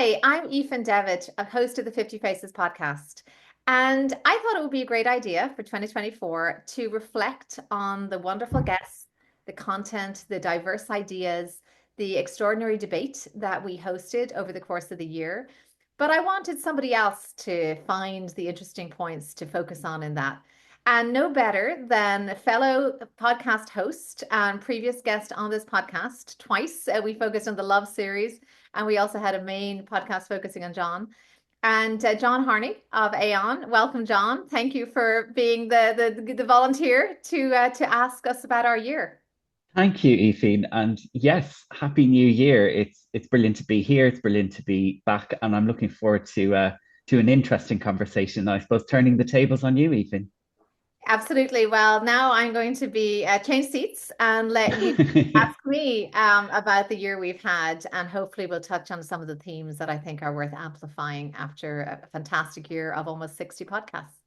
Hi, I'm Aoife Devitt, a host of the 50 Faces podcast. And I thought it would be a great idea for 2024 to reflect on the wonderful guests, the content, the diverse ideas, the extraordinary debate that we hosted over the course of the year. But I wanted somebody else to find the interesting points to focus on in that. And no better than a fellow podcast host and previous guest on this podcast twice. We focused on the Love series, and we also had a main podcast focusing on John. And John Harney of AON. Welcome, John. Thank you for being the volunteer to ask us about our year. Thank you, Ethan. And yes, happy new year. It's brilliant to be here. It's brilliant to be back, and I'm looking forward to an interesting conversation. I suppose turning the tables on you, Ethan. Absolutely. Well, now I'm going to be change seats and let you ask me about the year we've had, and hopefully we'll touch on some of the themes that I think are worth amplifying after a fantastic year of almost 60 podcasts.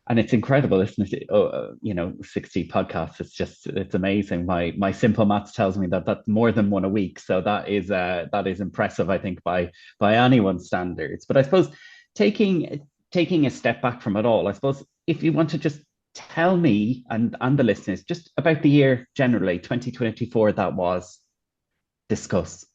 And it's incredible, isn't it? 60 podcasts. It's amazing. My simple maths tells me that that's more than one a week. So that is impressive, I think, by anyone's standards. But I suppose taking a step back from it all, I suppose if you want to just tell me and the listeners just about the year generally, 2024, that was discuss.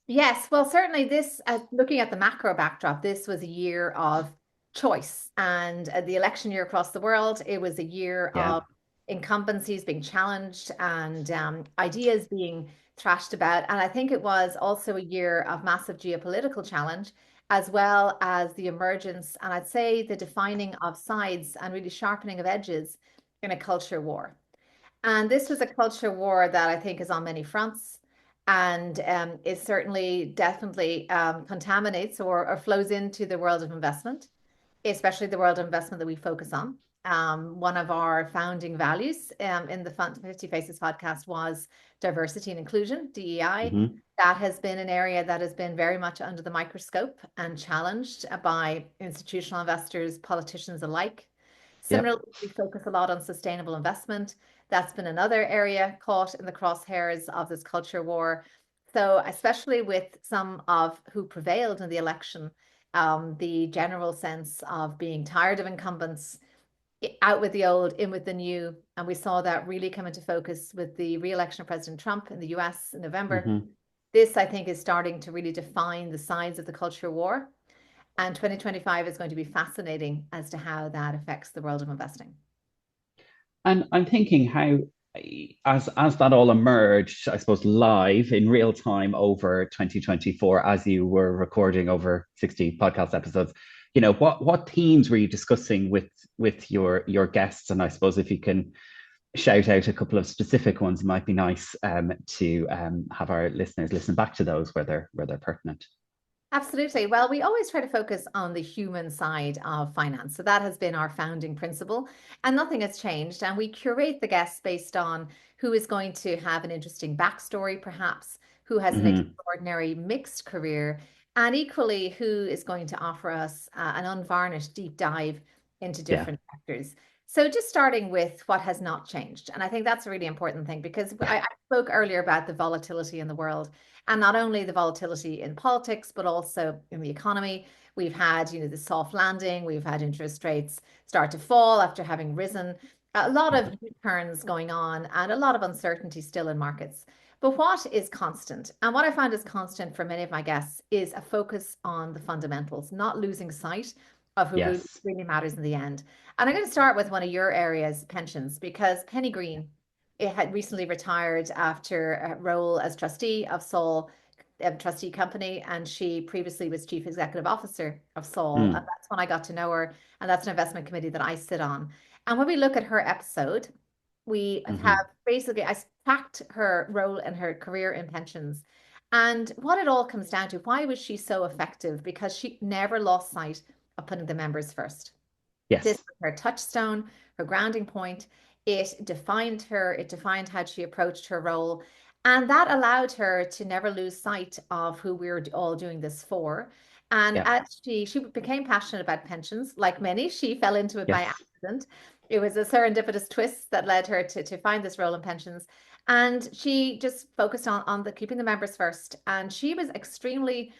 Yes, well, certainly this, looking at the macro backdrop, this was a year of choice and the election year across the world. It was a year Yeah. of incumbencies being challenged and ideas being thrashed about. And I think it was also a year of massive geopolitical challenge, as well as the emergence, and I'd say the defining of sides and really sharpening of edges in a culture war. And this was a culture war that I think is on many fronts, and it certainly definitely contaminates or flows into the world of investment, especially the world of investment that we focus on. One of our founding values in the 50 Faces podcast was diversity and inclusion, DEI. Hmm. That has been an area that has been very much under the microscope and challenged by institutional investors, politicians alike. Yep. Similarly, we focus a lot on sustainable investment. That's been another area caught in the crosshairs of this culture war. So, especially with some of who prevailed in the election, the general sense of being tired of incumbents, out with the old, in with the new. And we saw that really come into focus with the re-election of President Trump in the US in November. Hmm. This, I think, is starting to really define the sides of the culture war. And 2025 is going to be fascinating as to how that affects the world of investing. And I'm thinking how, as that all emerged, I suppose live in real time over 2024, as you were recording over 60 podcast episodes, what themes were you discussing with your guests? And I suppose if you can shout out a couple of specific ones, it might be nice to have our listeners listen back to those where they're pertinent. Absolutely. Well, we always try to focus on the human side of finance. So that has been our founding principle, and nothing has changed. And we curate the guests based on who is going to have an interesting backstory, perhaps, who has an Hmm. extraordinary mixed career, and equally who is going to offer us an unvarnished deep dive into Yeah. different sectors. So just starting with what has not changed. And I think that's a really important thing because I spoke earlier about the volatility in the world, and not only the volatility in politics, but also in the economy. We've had, the soft landing. We've had interest rates start to fall after having risen. A lot of U-turns going on and a lot of uncertainty still in markets. But what is constant, and what I find is constant for many of my guests, is a focus on the fundamentals, not losing sight of who really, Yes. really matters in the end. And I'm going to start with one of your areas, pensions, because Penny Green, it had recently retired after a role as trustee of Sol Trustee Company, and she previously was chief executive officer of Sol. And Mm. that's when I got to know her, and that's an investment committee that I sit on. And when we look at her episode, we have Hmm. basically I tracked her role and her career in pensions. And what it all comes down to, why was she so effective? Because she never lost sight of putting the members first. This Yes. was her touchstone, her grounding point. It defined her, it defined how she approached her role. And that allowed her to never lose sight of who we were all doing this for. And Yeah. as she became passionate about pensions, like many, she fell into it by Yes. accident. It was a serendipitous twist that led her to find this role in pensions. And she just focused on the keeping the members first. And she was extremely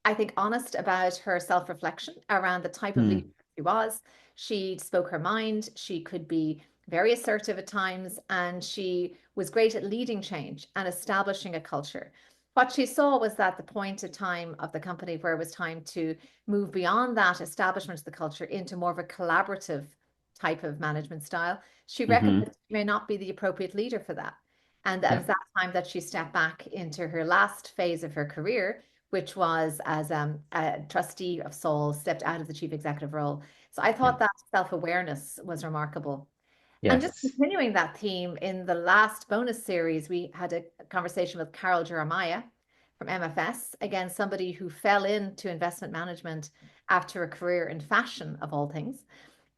I think, honest about her self-reflection around the type of leader Mm, she was. She spoke her mind. She could be very assertive at times, and she was great at leading change and establishing a culture. What she saw was that the point of time of the company where it was time to move beyond that establishment of the culture into more of a collaborative type of management style, she hmm. recognized she may not be the appropriate leader for that. And that Yeah. was that time that she stepped back into her last phase of her career, which was as a trustee of Sol, stepped out of the chief executive role. So I Yeah. thought that self-awareness was remarkable. And just Yes. continuing that theme, in the last bonus series, we had a conversation with Carol Jeremiah from MFS, again, somebody who fell into investment management after a career in fashion, of all things.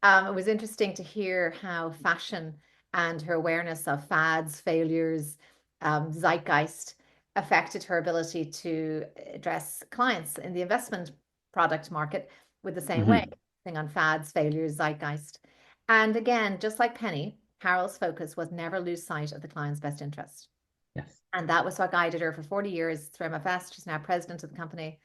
It was interesting to hear how fashion and her awareness of fads, failures, zeitgeist affected her ability to address clients in the investment product market with the same way, Hmm. thing on fads, failures, zeitgeist. And again, just like Penny, Carol's focus was never lose sight of the client's best interest. Yes. And that was what guided her for 40 years through MFS. She's now president of the company,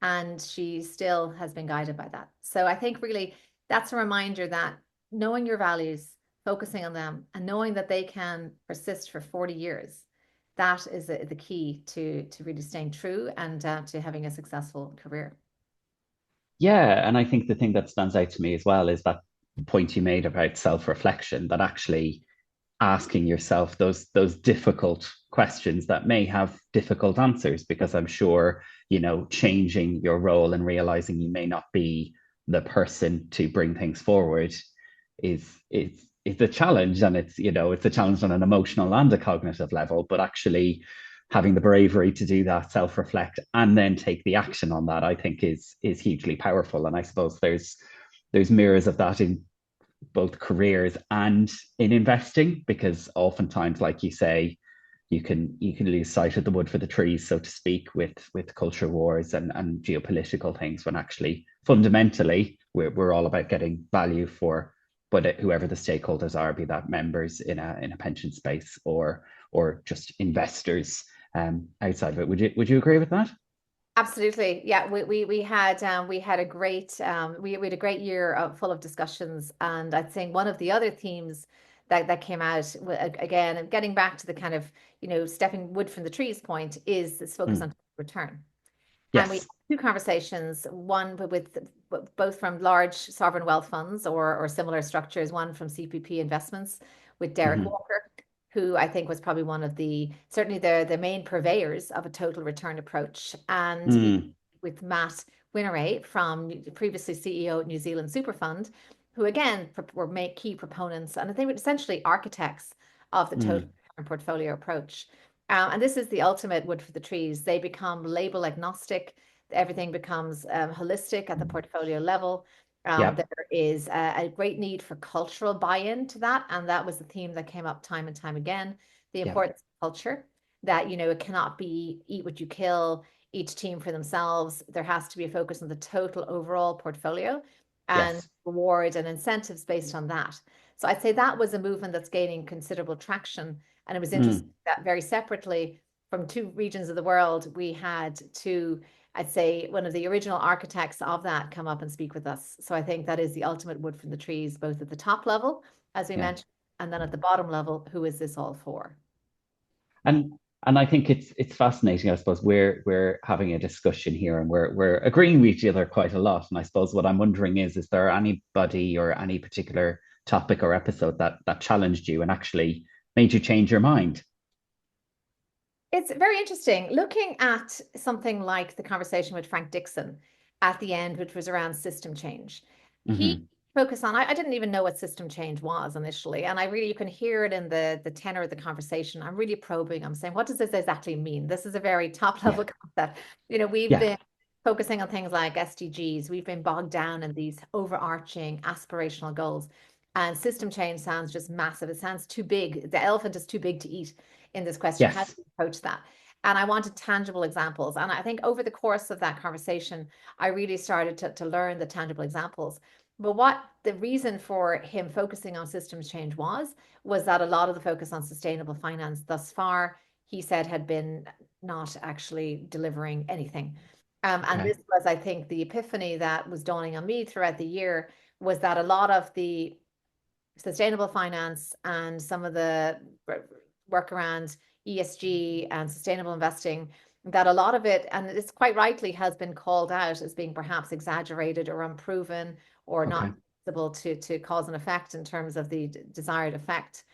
and she still has been guided by that. So I think really that's a reminder that knowing your values, focusing on them, and knowing that they can persist for 40 years, that is the key to really staying true and to having a successful career. Yeah, and I think the thing that stands out to me as well is that point you made about self-reflection, that actually asking yourself those difficult questions that may have difficult answers, because I'm sure, changing your role and realizing you may not be the person to bring things forward is a challenge, and it's a challenge on an emotional and a cognitive level, but actually having the bravery to do that, self-reflect, and then take the action on that, I think is hugely powerful. And I suppose there's mirrors of that in both careers and in investing, because oftentimes, like you say, you can lose sight of the wood for the trees, so to speak, with culture wars and geopolitical things, when actually fundamentally we're all about getting value for whoever the stakeholders are, be that members in a pension space or just investors outside of it. Would you agree with that? Absolutely. Yeah, we had a great we had a great year full of discussions, and I'd say one of the other themes that came out again, and getting back to the kind of, stepping wood from the trees point, is this focus Mm. on return. And we had Yes. two conversations, one with both from large sovereign wealth funds or similar structures, one from CPP Investments with Derek Hmm. Walker, who I think was probably one of certainly the main purveyors of a total return approach. And Mm. with Matt Winneray, from previously CEO at New Zealand Super Fund, who again were key proponents, and they were essentially architects of the total Mm. return portfolio approach. And this is the ultimate wood for the trees. They become label agnostic. Everything becomes holistic at the portfolio level. Yeah. There is a great need for cultural buy-in to that, and that was the theme that came up time and time again. The Yeah. importance of culture, that it cannot be eat what you kill, each team for themselves. There has to be a focus on the total overall portfolio and Yes. rewards and incentives based on that. So I'd say that was a movement that's gaining considerable traction. And it was interesting Mm. that very separately from two regions of the world, we had two, I'd say, one of the original architects of that come up and speak with us. So I think that is the ultimate wood from the trees, both at the top level, as we Yeah. mentioned, and then at the bottom level, who is this all for? And and I think it's fascinating. I suppose we're having a discussion here, and we're agreeing with each other quite a lot. And I suppose what I'm wondering is there anybody or any particular topic or episode that challenged you and actually made you change your mind? It's very interesting looking at something like the conversation with Frank Dixon at the end, which was around system change. He Hmm. focused on, I didn't even know what system change was initially. And I really, you can hear it in the tenor of the conversation. I'm really probing. I'm saying, what does this exactly mean? This is a very top Yeah. level concept. We've Yeah. been focusing on things like SDGs. We've been bogged down in these overarching aspirational goals. And system change sounds just massive. It sounds too big. The elephant is too big to eat in this question. How do Yes. you approach that? And I wanted tangible examples. And I think over the course of that conversation, I really started to learn the tangible examples. But what the reason for him focusing on systems change was that a lot of the focus on sustainable finance thus far, he said, had been not actually delivering anything. And Okay. this was, I think, the epiphany that was dawning on me throughout the year was that a lot of the sustainable finance and some of the work around ESG and sustainable investing, that a lot of it, and it's quite rightly, has been called out as being perhaps exaggerated or unproven or not Okay. possible to cause an effect in terms of the desired effect.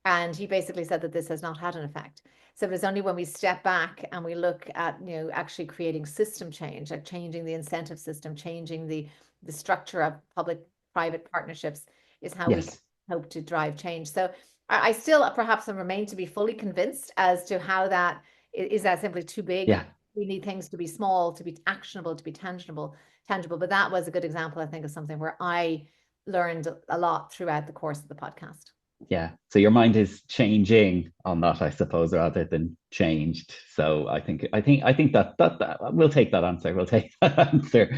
And he basically said that this has not had an effect. So it was only when we step back and we look at, actually creating system change, like changing the incentive system, changing the structure of public-private partnerships, is how we can Yes. hope to drive change. So I still perhaps remain to be fully convinced as to how that is that simply too big. Yeah. We need things to be small, to be actionable, to be tangible. But that was a good example, I think, of something where I learned a lot throughout the course of the podcast. Yeah. So your mind is changing on that, I suppose, rather than changed. So I think that we'll take that answer. We'll take that answer.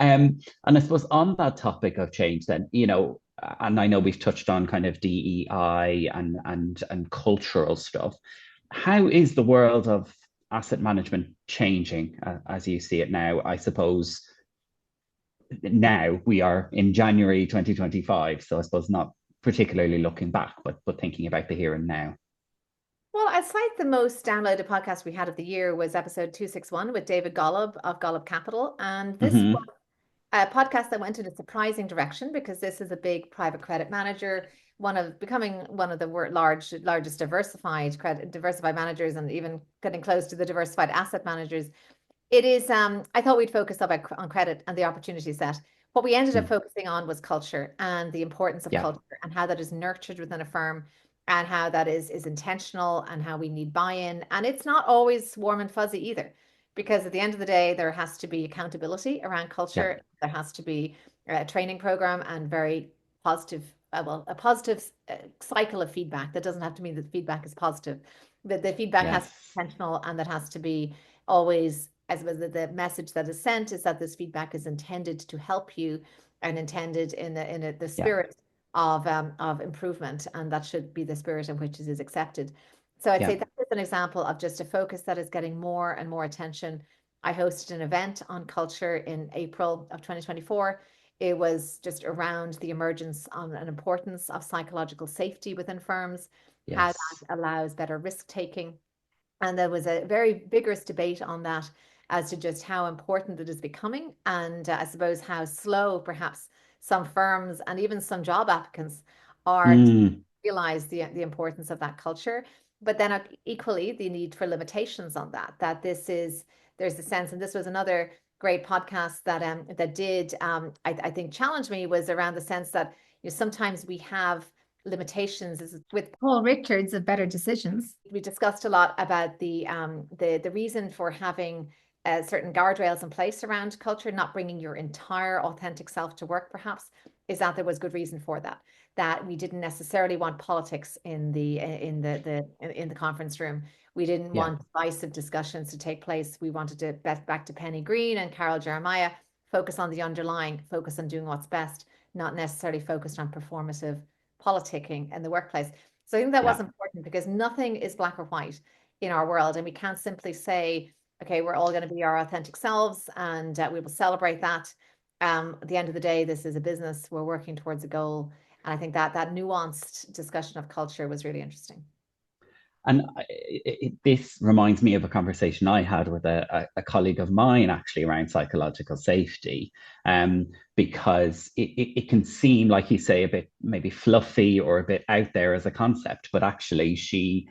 And I suppose on that topic of change, then, and I know we've touched on kind of DEI and cultural stuff. How is the world of asset management changing as you see it now? I suppose now we are in January 2025. So I suppose not particularly looking back, but thinking about the here and now. Well, I cite the most downloaded podcast we had of the year was episode 261 with David Golub of Golub Capital. And this was Hmm. a podcast that went in a surprising direction because this is a big private credit manager, becoming one of the largest diversified managers, and even getting close to the diversified asset managers. It is, I thought we'd focus on credit and the opportunity set. What we ended up Mm. focusing on was culture and the importance of Yeah, culture and how that is nurtured within a firm and how that is intentional and how we need buy-in. And it's not always warm and fuzzy either, because at the end of the day, there has to be accountability around yeah, culture. There has to be a training program and very positive, a positive cycle of feedback. That doesn't have to mean that feedback is positive, but the feedback has to yes, be intentional, and that has to be always, as the message that is sent is that this feedback is intended to help you and intended in the yeah, spirit of improvement, and that should be the spirit in which it is accepted. So I'd say yeah, that is an example of just a focus that is getting more and more attention. I hosted an event on culture in April of 2024. It was just around the emergence and importance of psychological safety within firms, how yes, that allows better risk taking, and there was a very vigorous debate on that as to just how important it is becoming, and I suppose how slow perhaps some firms and even some job applicants are to mm, realize the importance of that culture. But then equally the need for limitations on that. There's a sense, and this was another great podcast that did I think challenge me, was around the sense that sometimes we have limitations. Is with Paul Richards of Better Decisions. We discussed a lot about the reason for having certain guardrails in place around culture, not bringing your entire authentic self to work, perhaps, is that there was good reason for that. That we didn't necessarily want politics in the conference room. We didn't yeah, want divisive discussions to take place. We wanted to back to Penny Green and Carol Jeremiah, focus on the underlying, focus on doing what's best, not necessarily focused on performative politicking in the workplace. So I think that was yeah. important because nothing is black or white in our world. And we can't simply say, okay, we're all going to be our authentic selves and we will celebrate that. At the end of the day, this is a business. We're working towards a goal. And I think that nuanced discussion of culture was really interesting. And this reminds me of a conversation I had with a colleague of mine actually around psychological safety, because it can seem, like you say, a bit maybe fluffy or a bit out there as a concept, but actually she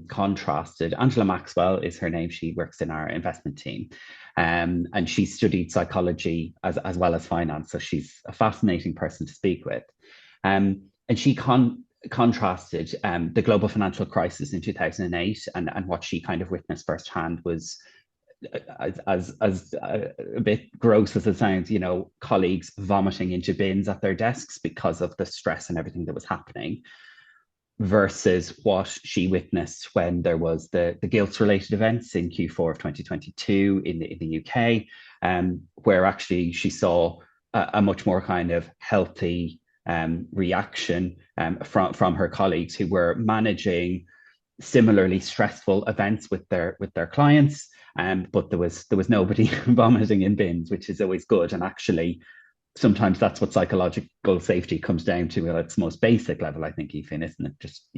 contrasted. Angela Maxwell is her name. She works in our investment team, and she studied psychology as well as finance. So she's a fascinating person to speak with. And she contrasted the global financial crisis in 2008 and what she kind of witnessed firsthand was as a bit gross as it sounds, colleagues vomiting into bins at their desks because of the stress and everything that was happening, versus what she witnessed when there was the guilt related events in Q4 of 2022 in the UK, where actually she saw a much more kind of healthy reaction from her colleagues who were managing similarly stressful events with their clients. But there was nobody vomiting in bins, which is always good. And actually, sometimes that's what psychological safety comes down to at its most basic level, I think, Ethan, isn't it? Just,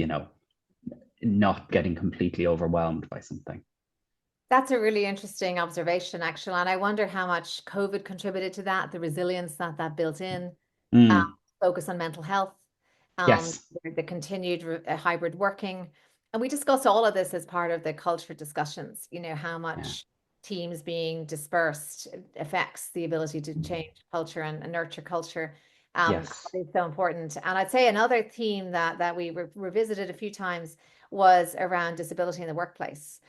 not getting completely overwhelmed by something. That's a really interesting observation, actually. And I wonder how much COVID contributed to that, the resilience that that built in, um, Mm, focus on mental health, yes. the continued hybrid working. And we discussed all of this as part of the culture discussions, how Yeah. much teams being dispersed affects the ability to Mm, change culture and nurture culture. yes. Is so important. And I'd say another theme that we revisited a few times was around disability in the workplace.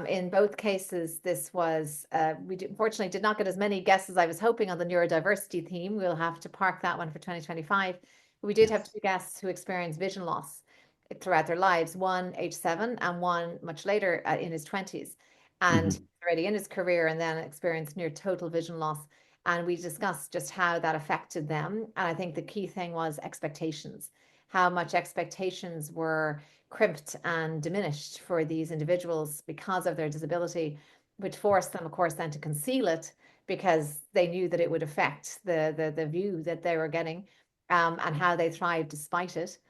In both cases, this was, unfortunately did not get as many guests as I was hoping on the neurodiversity theme. We'll have to park that one for 2025. We did have Yes. two guests who experienced vision loss throughout their lives, one age 7 and one much later in his 20s. And he's Hmm. already in his career and then experienced near total vision loss. And we discussed just how that affected them. And I think the key thing was expectations, how much expectations were crimped and diminished for these individuals because of their disability, which forced them, of course, then to conceal it because they knew that it would affect the view that they were getting, and how they thrived despite it.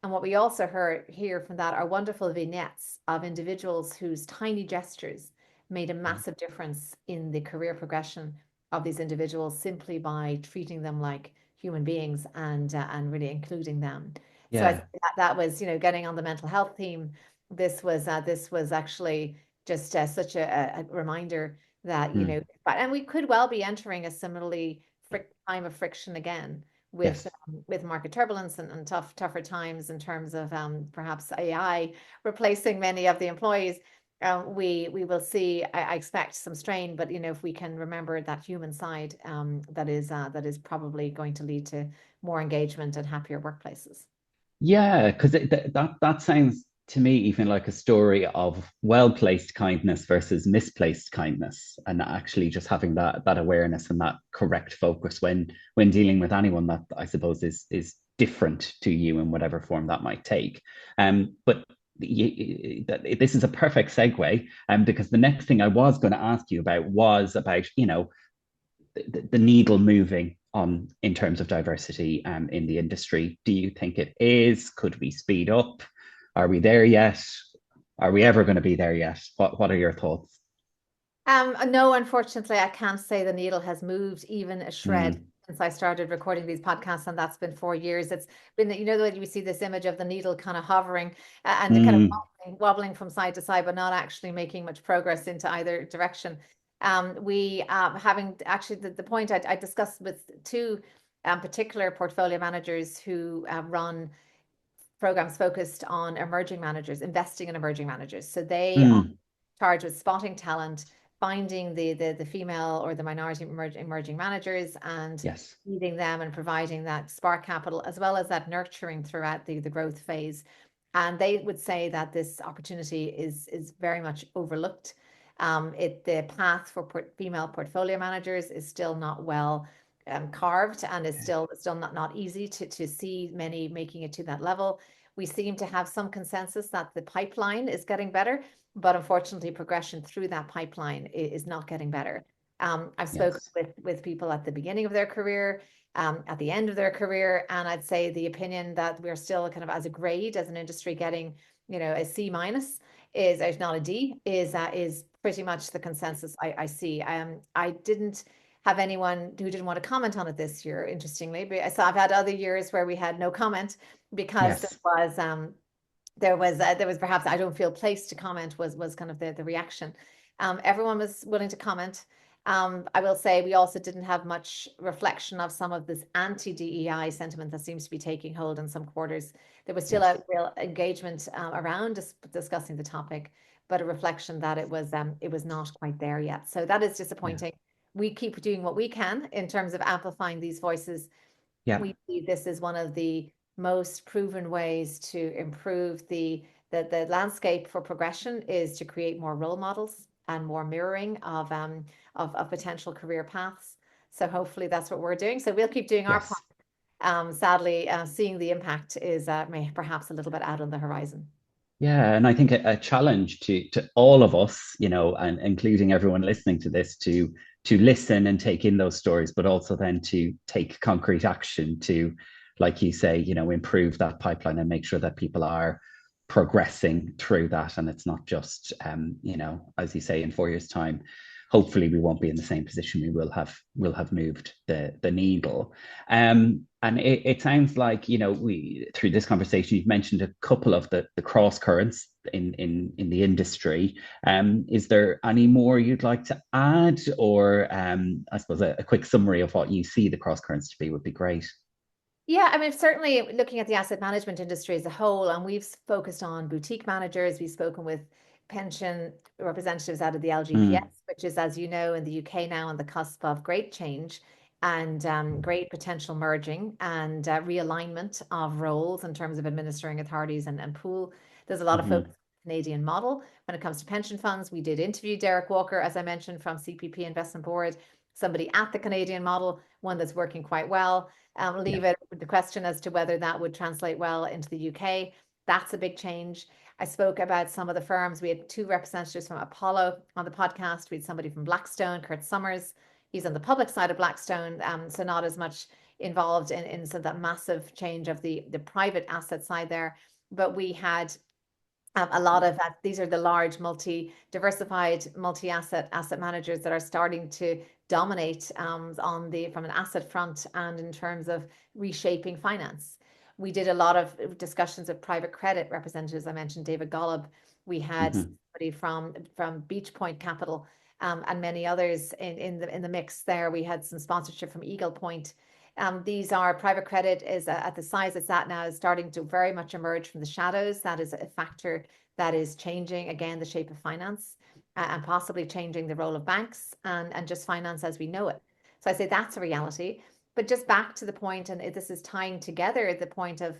And what we also hear from that are wonderful vignettes of individuals whose tiny gestures made a massive difference in the career progression of these individuals simply by treating them like human beings and really including them. So I Yeah. think that was, getting on the mental health theme. This was actually just such a reminder that, Mm, and we could well be entering a similarly time of friction again with yes. with market turbulence and tougher times in terms of perhaps AI replacing many of the employees. We will see. I expect some strain, but if we can remember that human side, that is probably going to lead to more engagement and happier workplaces. Yeah, because that sounds to me even like a story of well-placed kindness versus misplaced kindness, and actually just having that awareness and that correct focus when dealing with anyone that I suppose is different to you in whatever form that might take. But this is a perfect segue, because the next thing I was going to ask you about was about the needle moving on in terms of diversity in the industry? Do you think it is? Could we speed up? Are we there yet? Are we ever going to be there yet? What are your thoughts? No, unfortunately, I can't say the needle has moved even a shred Mm, since I started recording these podcasts, and that's been 4 years. It's been, the way you see this image of the needle kind of hovering and kind of mm, wobbling from side to side, but not actually making much progress into either direction. We having actually the point I discussed with two particular portfolio managers who run programs focused on emerging managers, investing in emerging managers. So they are mm, charged with spotting talent, finding the female or the minority emerging managers and yes. leading them and providing that spark capital as well as that nurturing throughout the growth phase. And they would say that this opportunity is very much overlooked. The path for female portfolio managers is still not well carved and is Okay. still not easy to see many making it to that level. We seem to have some consensus that the pipeline is getting better, but unfortunately, progression through that pipeline is not getting better. I've spoken Yes. with people at the beginning of their career, at the end of their career, and I'd say the opinion that we're still kind of as a grade, as an industry, getting a C minus is, if not a D, is pretty much the consensus I see. I didn't have anyone who didn't want to comment on it this year, interestingly. But so I've had other years where we had no comment because Yes. there was perhaps I don't feel placed to comment was kind of the reaction. Everyone was willing to comment. I will say we also didn't have much reflection of some of this anti-DEI sentiment that seems to be taking hold in some quarters. There was still a Yes. real engagement around discussing the topic, but a reflection that it was not quite there yet. So that is Yeah. disappointing. We keep doing what we can in terms of amplifying these voices. Yeah. We see this is one of the most proven ways to improve the landscape for progression is to create more role models and more mirroring of potential career paths. So hopefully that's what we're doing. So we'll keep doing our part. Yes. Sadly, seeing the impact is may perhaps a little bit out on the horizon. Yeah, and I think a challenge to all of us, and including everyone listening to this, to listen and take in those stories, but also then to take concrete action to, like you say, improve that pipeline and make sure that people are progressing through that, and it's not just, as you say, in 4 years' time, hopefully we won't be in the same position. We will have moved the needle. And it sounds like, we through this conversation, you've mentioned a couple of the cross currents in the industry. Is there any more you'd like to add, or I suppose a quick summary of what you see the cross currents to be would be great. Yeah, I mean, certainly looking at the asset management industry as a whole, and we've focused on boutique managers. We've spoken with pension representatives out of the Mm, LGPS, which is, as you know, in the UK now on the cusp of great change and great potential merging and realignment of roles in terms of administering authorities and pool. There's a lot of focus mhm. on the Canadian model when it comes to pension funds. We did interview Derek Walker, as I mentioned, from CPP Investment Board, somebody at the Canadian model, one that's working quite well. Yeah. Leave it with the question as to whether that would translate well into the UK. That's a big change. I spoke about some of the firms. We had two representatives from Apollo on the podcast. We had somebody from Blackstone, Kurt Summers. He's on the public side of Blackstone, so not as much involved in so that massive change of the private asset side there. But we had a lot of that. These are the large diversified asset managers that are starting to dominate from an asset front and in terms of reshaping finance. We did a lot of discussions with private credit representatives. I mentioned David Golub. We had Mhm. somebody from Beach Point Capital, and many others in the mix there. We had some sponsorship from Eagle Point. These are private credit is at the size it's at now is starting to very much emerge from the shadows. That is a factor that is changing again the shape of finance and possibly changing the role of banks and just finance as we know it. So I say that's a reality. But just back to the point, and this is tying together the point of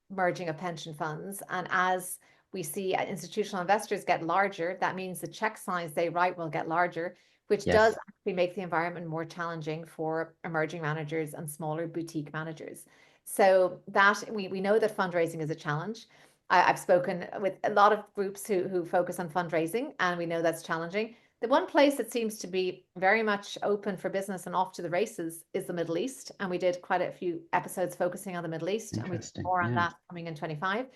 merging of pension funds. And as we see institutional investors get larger, that means the check size they write will get larger, which does Yes. actually make the environment more challenging for emerging managers and smaller boutique managers. So that we know that fundraising is a challenge. Have spoken with a lot of groups who focus on fundraising, and we know that's challenging. The one place that seems to be very much open for business and off to the races is the Middle East. And we did quite a few episodes focusing on the Middle East, and we do Interesting. more on Yeah. that coming in 25.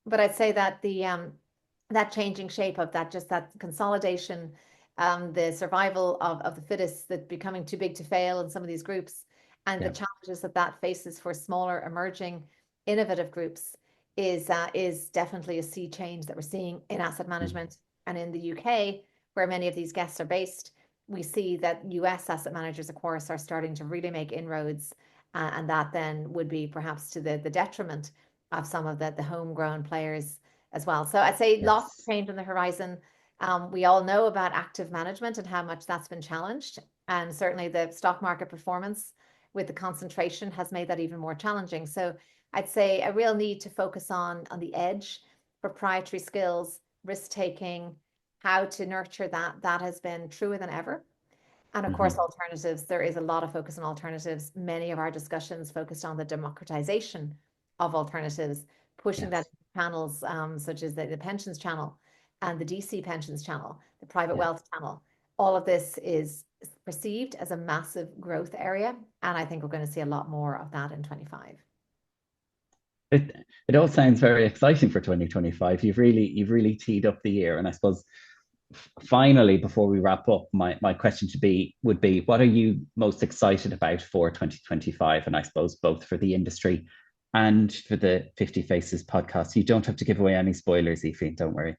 But I'd say that the that changing shape of that, just that consolidation, the survival of the fittest, that becoming too big to fail in some of these groups, and the Yeah. challenges that that faces for smaller, emerging, innovative groups is definitely a sea change that we're seeing in asset Mm. management. And in the UK, where many of these guests are based, we see that US asset managers, of course, are starting to really make inroads, and that then would be perhaps to the detriment of some of the homegrown players as well. So I'd say lots of Yes. change on the horizon. We all know about active management and how much that's been challenged, and certainly the stock market performance with the concentration has made that even more challenging. So I'd say a real need to focus on the edge, proprietary skills, risk taking, how to nurture that. That has been truer than ever. And of course, Hmm. alternatives. There is a lot of focus on alternatives. Many of our discussions focused on the democratization of alternatives, pushing that Yes. channels such as the pensions channel and the DC pensions channel, the private Yeah. wealth channel. All of this is perceived as a massive growth area. And I think we're going to see a lot more of that in 25. It all sounds very exciting for 2025. You've really teed up the year, and I suppose finally, before we wrap up, my question would be, what are you most excited about for 2025? And I suppose both for the industry and for the 50 Faces podcast. You don't have to give away any spoilers, Aoife, don't worry.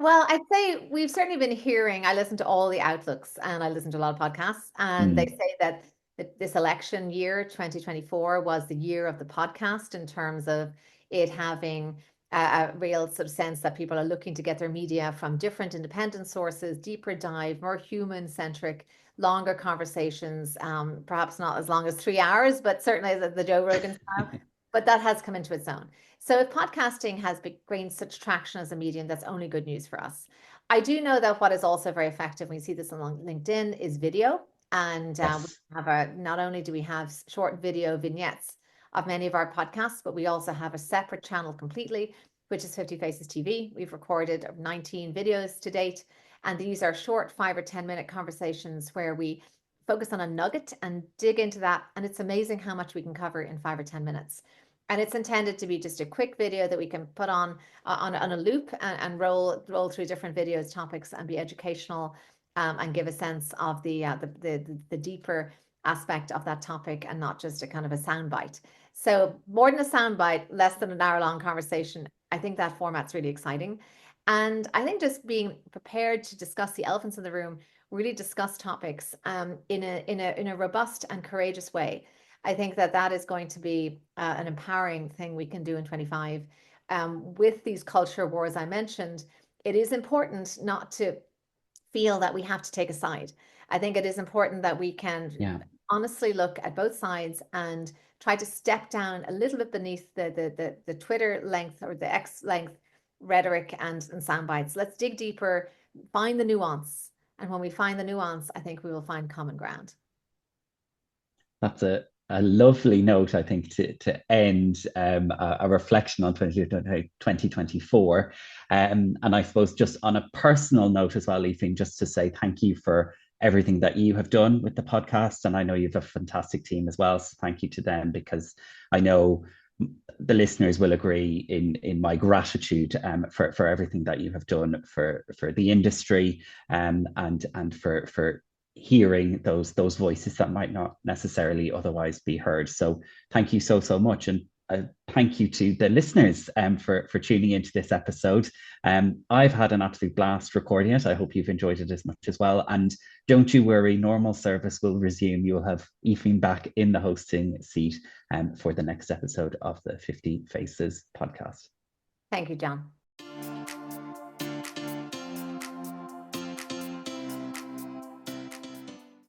Well, I'd say we've certainly been hearing, I listen to all the outlooks and I listen to a lot of podcasts, and they Mm, say that this election year, 2024, was the year of the podcast in terms of it having a real sort of sense that people are looking to get their media from different independent sources, deeper dive, more human centric, longer conversations, perhaps not as long as 3 hours, but certainly as the Joe Rogans have. But that has come into its own. So if podcasting has gained such traction as a medium, that's only good news for us. I do know that what is also very effective, we see this on LinkedIn, is video. And we yes. have not only do we have short video vignettes of many of our podcasts, but we also have a separate channel completely which is 50 Faces TV. We've recorded 19 videos to date, and these are short 5 or 10 minute conversations where we focus on a nugget and dig into that. And it's amazing how much we can cover in 5 or 10 minutes. And it's intended to be just a quick video that we can put on a loop and roll through different videos, topics, and be educational, and give a sense of the deeper aspect of that topic, and not just a kind of a soundbite. So more than a soundbite, less than an hour long conversation. I think that format's really exciting. And I think just being prepared to discuss the elephants in the room, really discuss topics in a robust and courageous way. I think that that is going to be an empowering thing we can do in 25. With these culture wars I mentioned, it is important not to feel that we have to take a side. I think it is important that we can Yeah. honestly look at both sides and try to step down a little bit beneath the Twitter length or the X length rhetoric and sound bites. Let's dig deeper, find the nuance. And when we find the nuance, I think we will find common ground. That's a lovely note, I think, to end a reflection on 2024. And I suppose just on a personal note as well, Leafing, just to say thank you for everything that you have done with the podcast. And I know you have a fantastic team as well. So thank you to them, because I know the listeners will agree in my gratitude for everything that you have done for the industry, and for hearing those voices that might not necessarily otherwise be heard. So thank you so much, and thank you to the listeners for tuning into this episode. I've had an absolute blast recording it. I hope you've enjoyed it as much as well. And don't you worry, normal service will resume. You'll have Aoifinn back in the hosting seat for the next episode of the 50 Faces podcast. Thank you, John.